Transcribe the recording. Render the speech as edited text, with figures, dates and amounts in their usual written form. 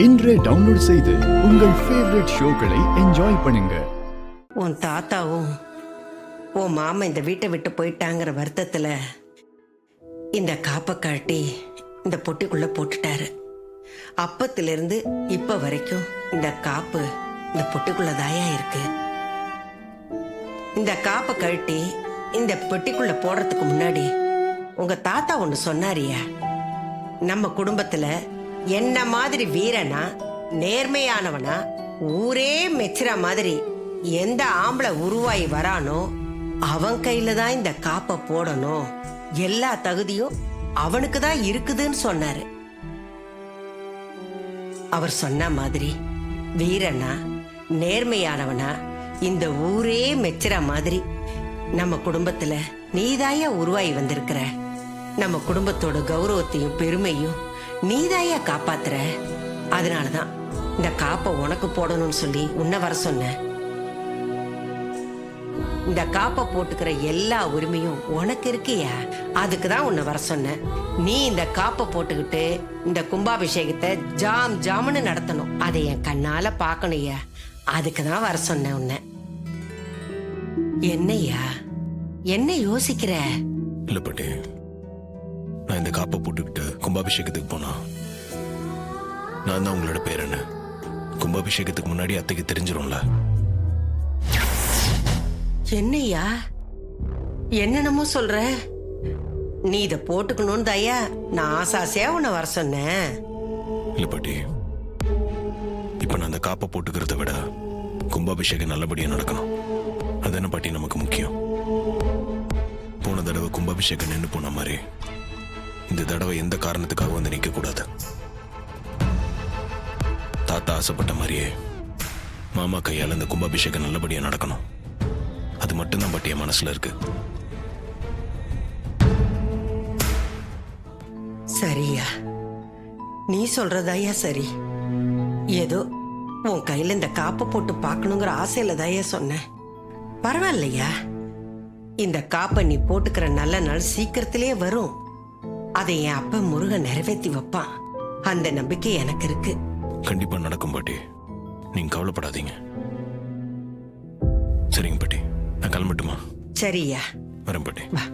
இன்றே டவுன்லோட் செய்து உங்கள் ஃபேவரட் ஷோக்களை என்ஜாய் பண்ணுங்க. உன் தாத்தாவும் உன் மாமா இந்த வீட்டை விட்டு போயிட்டாங்கிற வருத்தத்தில் இந்த காப்பை கழட்டி இந்த பொட்டிக்குள்ள போட்டுட்டாரு. அப்பத்திலிருந்து இப்ப வரைக்கும் இந்த காப்பு இந்த பொட்டிக்குள்ள தாயா இருக்கு. இந்த காப்பை கழட்டி இந்த பெட்டிக்குள்ள போடுறதுக்கு முன்னாடி உங்க தாத்தா ஒண்ணு சொன்னாரியா, நம்ம குடும்பத்துல என்ன மாதிரி வீரனா நேர்மையானவனா ஊரே மெச்சுற மாதிரி எந்த ஆம்பளை உருவாகி வரானோ அவன் கையில தான் இந்த காப்பை போடணும், எல்லா தகுதியும் அவனுக்கு தான் இருக்குதுன்னு சொன்னாரு. அவர் சொன்ன மாதிரி வீரனா நேர்மையானவனா இந்த ஊரே மெச்சுற மாதிரி நம்ம குடும்பத்துல நீதாயா உருவாகி வந்திருக்கிற. நம்ம குடும்பத்தோட கௌரவத்தையும் பெருமையும் நீதாயா காப்பாத்துற. அதனாலதான் இந்த காப்பை உனக்கு போடணும்னு சொல்லி உன்னை வர சொன்ன. இந்த காப்பை போட்டுக்கிற எல்லா உரிமையும் உனக்கு இருக்கியா, அதுக்குதான் உன்னை வர சொன்ன. நீ இந்த காப்பை போட்டுக்கிட்டு இந்த கும்பாபிஷேகத்தை ஜாம் ஜாமுன்னு நடத்தணும். அதை என் கண்ணால பாக்கணும்யா, அதுக்குதான் வர சொன்ன உன்னை. என்னையா என்ன யோசிக்கிற? இல்ல பாட்டி, நான் இந்த காப்பை போட்டுக்கிட்டு கும்பாபிஷேகத்துக்கு போனா நான் தான் உங்களோட பேர் என்ன கும்பாபிஷேகத்துக்கு முன்னாடி அத்தைக்கு தெரிஞ்சிரும்ல. என்னையா என்னென்னமோ சொல்ற? நீ இத போட்டுக்கணும்னு தாயா நான் ஆசாசியா உன்னை வர சொன்னேன். இல்ல பாட்டி, இப்ப நான் அந்த காப்பை போட்டுக்கிறத விட கும்பாபிஷேகம் நல்லபடியா நடக்கணும். அது என்ன பாட்டி நமக்கு முக்கியம். போன தடவை கும்பாபிஷேகம் நின்று போன மாதிரி இந்த தடவை எந்த காரணத்துக்காக வந்து நிற்க கூடாது. தாத்தா ஆசைப்பட்ட மாதிரியே மாமா கையால் இந்த கும்பாபிஷேகம் நல்லபடியா நடக்கணும். அது மட்டும்தான் பாட்டி என் மனசுல இருக்கு. சரியா, நீ சொல்றதாயா சரி. ஏதோ உன் கையில இந்த காப்பை போட்டு பார்க்கணுங்கிற ஆசையில தாயா சொன்ன. பரவாயில்லையா, இந்த காப்பை நீ போட்டுக்கிற நல்ல நாள் சீக்கிரத்திலே வரும். அதை என் அப்ப முருகன் நிறைவேற்றி வைப்பான். அந்த நம்பிக்கை எனக்கு இருக்கு. கண்டிப்பா நடக்கும் பாட்டி, நீங்க கவலைப்படாதீங்க. சரிங்க பாட்டி, நான் கிளம்பட்டுமா? சரியா, வரேன் பாட்டி. வா.